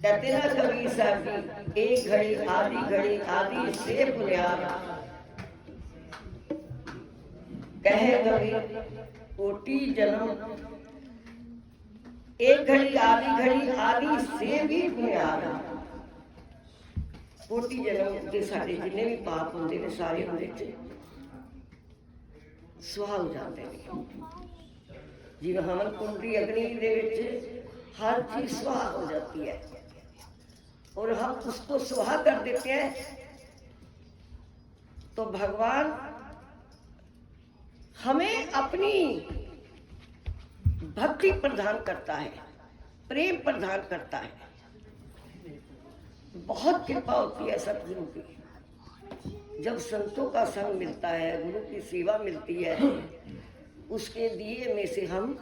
कहते ना कबीर साहब की, एक घड़ी आदि से बुनियाद, कहे कबीर कोटि जन्म, एक घड़ी आदि से भी बुनियाद। कोटि जन्म के सारे जिन्ने भी पाप होंगे ने सारे उन्हें सुहा हो जाते हैं। जिवें हवन कुंडी अग्नि दे विच हर चीज सुहा हो जाती है और हम उसको सुहा कर देते हैं, तो भगवान हमें अपनी भक्ति प्रदान करता है, प्रेम प्रदान करता है। बहुत कृपा होती है सतगुरु की। जब संतों का संग मिलता है, गुरु की सेवा मिलती है, उसके दिए में से हम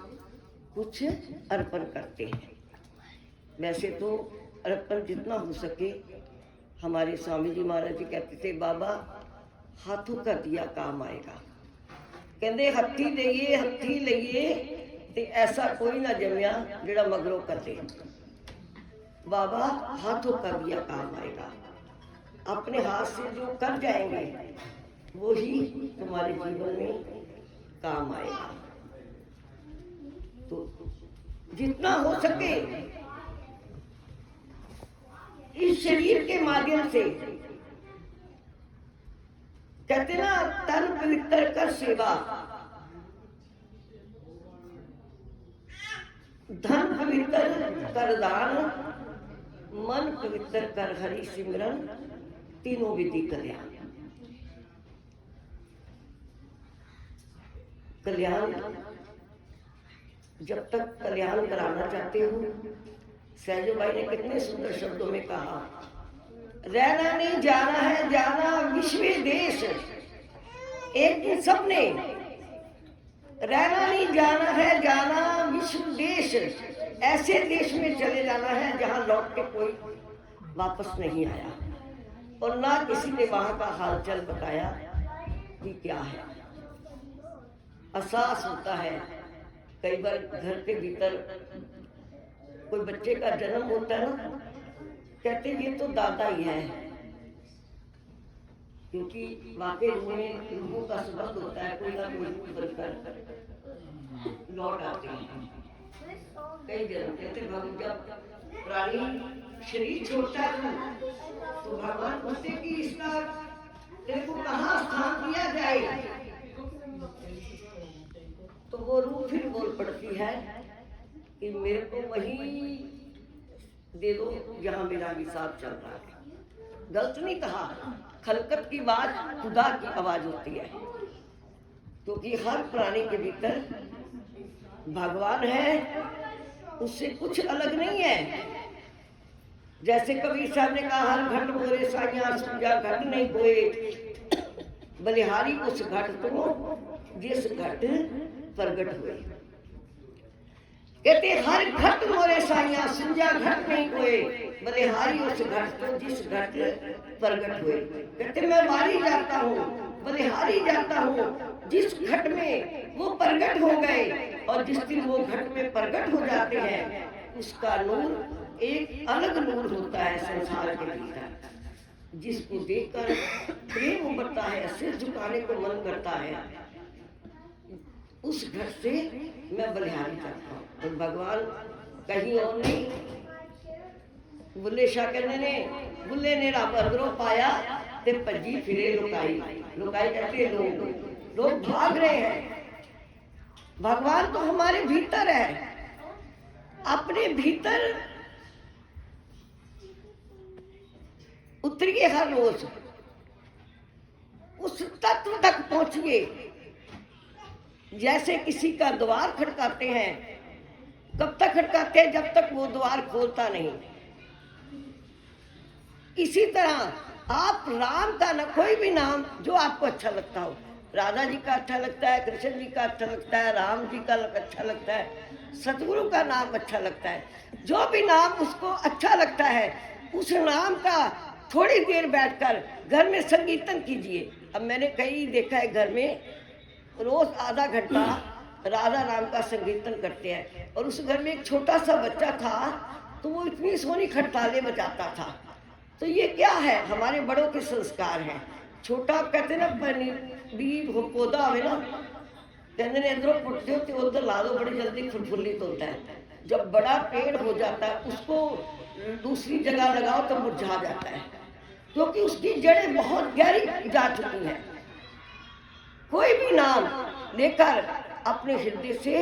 कुछ अर्पण करते हैं। वैसे तो अर्पण जितना हो सके, हमारे स्वामी जी महाराज जी कहते थे, बाबा हाथों का दिया काम आएगा। कहते हथी लईए ते ऐसा कोई ना जमिया जिहड़ा मगरों कर दे। बाबा हाथों का दिया काम आएगा। अपने हाथ से जो कर जाएंगे वो ही तुम्हारे जीवन में काम आएगा। तो जितना हो सके इस शरीर के माध्यम से, कहते ना तन पवित्र कर सेवा, धन पवित्र कर दान, मन पवित्र कर हरि सिमरन, तीनों विधि कल्याण। कल्याण जब तक कल्याण कराना चाहते हो, सहजो भाई ने कितने सुंदर शब्दों में कहा, रहना नहीं जाना है, जाना विश्व देश। एक दिन सबने रहना नहीं जाना है, जाना विश्व देश। ऐसे देश में चले जाना है जहां लौट के कोई वापस नहीं आया और ना किसी ने वहां का हालचाल बताया कि क्या है। एहसास होता है कई बार घर के भीतर कोई बच्चे का जन्म होता है ना, कहते ये तो दादा ही है, क्योंकि वाकई में लोगों का सबक होता है, कोई ना कोई बनकर लौट आते हैं। कई जन्म कहते भगवान जब प्राणी शरीर छोड़ता है तो भगवान पूछते कि इसका तेरे को कहाँ स्थान दिया जाए, तो वो रूह फिर बोल पड़ती है कि मेरे को वही दे दो जहां मेरा हिसाब चल रहा है। गलत नहीं कहा, खलकत की बात खुदा की आवाज होती है, क्योंकि हर प्राणी के भीतर भगवान है, उससे कुछ अलग नहीं है। जैसे कबीर साहब ने कहा, हर घट मोरे साइया सूझा घट नहीं कोई, बलिहारी उस घट तो जिस घट प्रगट हुए। कहते हर घट मोरे साइया सूझा घट नहीं कोई, बलिहारी उस घट तो जिस घट प्रगट हुए। कहते मैं बारी जाता हूँ, बलिहारी जाता हूँ, जिस घट में वो प्रगट हो गए, और जिस दिन वो घट में प्रगट हो जाते हैं उसका नूर एक अलग नूर होता है संसार के भीतर, जिसको देखकर प्रेम उमड़ता है, सिर झुकाने को मन करता है। उस घर से मैं बलिहारी जाता हूँ। और भगवान कहीं और नहीं, बुल्ले शाह कहने ने, बुल्ले ने रब अंदरों पाया ते भजी फिरे लुकाई। लुकाई कहते लोग भाग रहे हैं। भगवान तो हमारे भीतर है, अपने भीतर उतरिए, हर रोज उस तत्व तक पहुंचिए। जैसे किसी का द्वार खटकाते हैं, कब तक खटकाते हैं? जब तक वो द्वार खोलता नहीं। इसी तरह आप राम का न कोई भी नाम जो आपको अच्छा लगता हो, राधा जी का अच्छा लगता है, कृष्ण जी का अच्छा लगता है, राम जी का अच्छा लगता है, सतगुरु का नाम अच्छा लगता है, जो भी नाम उसको अच्छा लगता है, उस नाम का थोड़ी देर बैठकर घर में संकीर्तन कीजिए। अब मैंने कई देखा है घर में रोज आधा घंटा राधा नाम का संकीर्तन करते हैं, और उस घर में एक छोटा सा बच्चा था, तो वो इतनी सोनी खटताले बजाता था। तो ये क्या है, हमारे बड़ों के संस्कार हैं। छोटा कहते ना बीज पौधा हो ना, कहते ने इधरों पुटते होते उधर ला दो, बड़ी जल्दी फुलफुल्लित होता है। जब बड़ा पेड़ हो जाता है उसको दूसरी जगह लगाओ तो मुरझा जाता है, क्योंकि उसकी जड़ें बहुत गहरी जा चुकी हैं। कोई भी नाम लेकर अपने हृदय से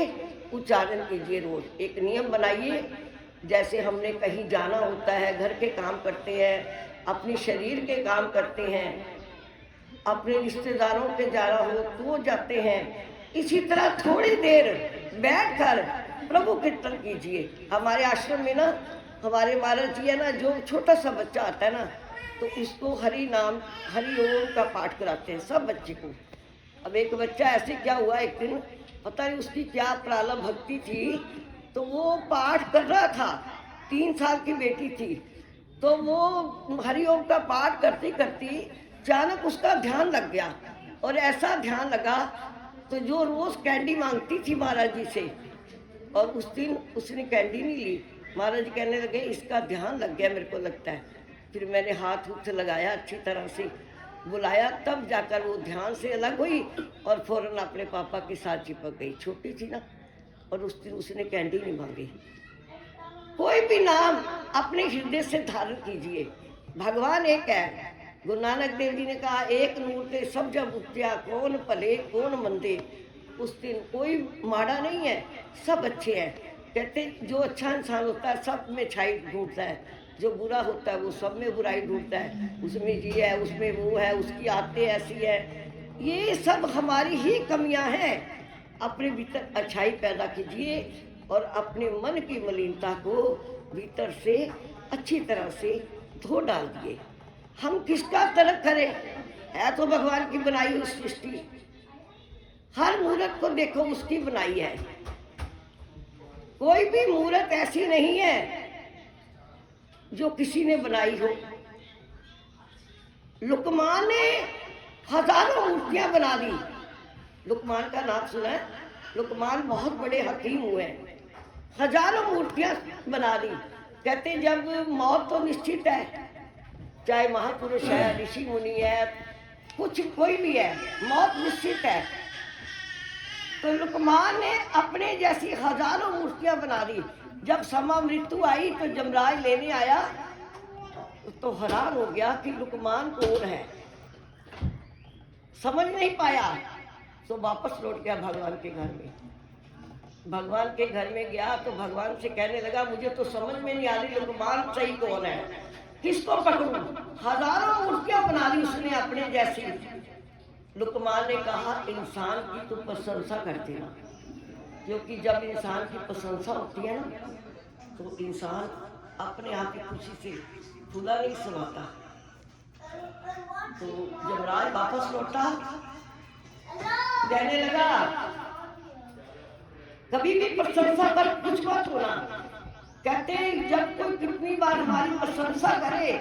उच्चारण कीजिए। रोज एक नियम बनाइए, जैसे हमने कहीं जाना होता है, घर के काम करते हैं, अपने शरीर के काम करते हैं, अपने रिश्तेदारों के जाना हो तो जाते हैं, इसी तरह थोड़ी देर बैठकर प्रभु कीर्तन कीजिए। हमारे आश्रम में ना हमारे महाराज जी है ना, जो छोटा सा बच्चा आता है ना तो उसको हरि नाम हरि ओम का पाठ कराते हैं सब बच्चे को। अब एक बच्चा ऐसे क्या हुआ, एक दिन पता नहीं उसकी क्या प्रारंभ भक्ति थी, तो वो पाठ कर रहा था, 3 साल की बेटी थी, तो वो हरिओम का पाठ करती करती अचानक उसका ध्यान लग गया। और ऐसा ध्यान लगा तो जो रोज कैंडी मांगती थी महाराज जी से, और उस दिन उसने कैंडी नहीं ली। महाराज जी कहने लगे इसका ध्यान लग गया मेरे को लगता है। फिर मैंने हाथ से लगाया, अच्छी तरह से बुलाया, तब जाकर वो ध्यान से अलग हुई और फौरन अपने पापा के साथ चिपक गई। छोटी थी ना, और उस दिन उसने कैंडी नहीं मांगी। कोई भी नाम अपने हृदय से धारण कीजिए। भगवान एक है। गुरु नानक देव जी ने कहा एक नूर ते सब जब उपजा, कौन भले कौन मंदे। उस दिन कोई माड़ा नहीं है, सब अच्छे हैं। कहते जो अच्छा इंसान होता है सब में अच्छाई ढूंढता है, जो बुरा होता है वो सब में बुराई ढूंढता है। उसमें ये है, उसमें वो है, उसकी आदतें ऐसी है। ये सब हमारी ही कमियां हैं। अपने भीतर अच्छाई पैदा कीजिए और अपने मन की मलिनता को भीतर से अच्छी तरह से धो डाल दिए। हम किसका तर्क करें, है तो भगवान की बनाई हुई सृष्टि। हर मूर्त को देखो उसकी बनाई है, कोई भी मूर्त ऐसी नहीं है जो किसी ने बनाई हो। लुकमान ने हजारों मूर्तियां बना दी। लुकमान का नाम सुना है? लुकमान बहुत बड़े हकीम हुए, हजारों मूर्तियां बना दी। कहते जब मौत तो निश्चित है, चाहे महापुरुष है, ऋषि मुनि है, कुछ कोई भी है, मौत निश्चित है। तो लुकमान ने अपने जैसी हजारों मूर्तियां बना दी। जब समा मृत्यु आई तो जमराज लेने आया तो हैरान हो गया कि लुकमान कौन है, समझ नहीं पाया। तो वापस लौट गया भगवान के घर में। भगवान के घर में गया तो भगवान से कहने लगा मुझे तो समझ में नहीं आ रही लुकमान सही कौन है, किसको पकड़ूं। हजारों मूर्तियां बना दी उसने अपने जैसी। लुकमान ने कहा इंसान की तो प्रशंसा करते ना, क्योंकि जब इंसान की प्रशंसा होती है ना तो इंसान अपने आप की खुशी से फूला नहीं समाता। तो जमराज वापस लौटा, कहने लगा कभी भी प्रशंसा पर कुछ मत होना। कहते जब कोई कितनी बार हमारी प्रशंसा करे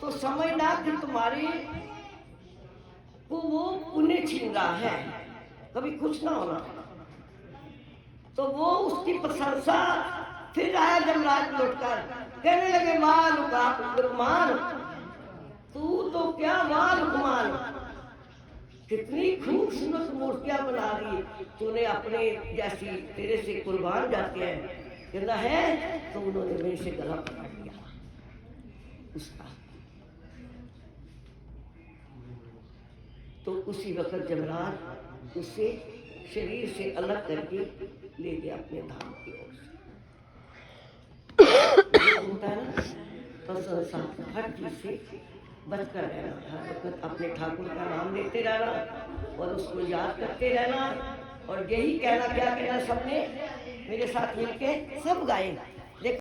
तो समझना कि तुम्हारे को वो पुण्य छीन रहा है, कभी कुछ ना होना। तो वो उसकी प्रशंसा, फिर आया जमराज लौटकर, कहने लगे वाह लुकमान, तू तो क्या वाह लुकमान, कितनी खूबसूरत मूर्तियां बना दी तूने, अपने जैसी तेरे से कुर्बान जाते हैं। कहना है तो उन्होंने मेरे से गला पकड़ लिया उसका। तो उसी वक्त जमराज उसे शरीर से अलग करके ले गया अपने धाम की ओर से। होता है ना, प्रशंसा हर चीज से बचकर रहना, हर वक्त अपने ठाकुर का नाम लेते रहना और उसको याद करते रहना। और यही कहना, क्या कहना सबने मेरे साथ मिलके सब गाएं।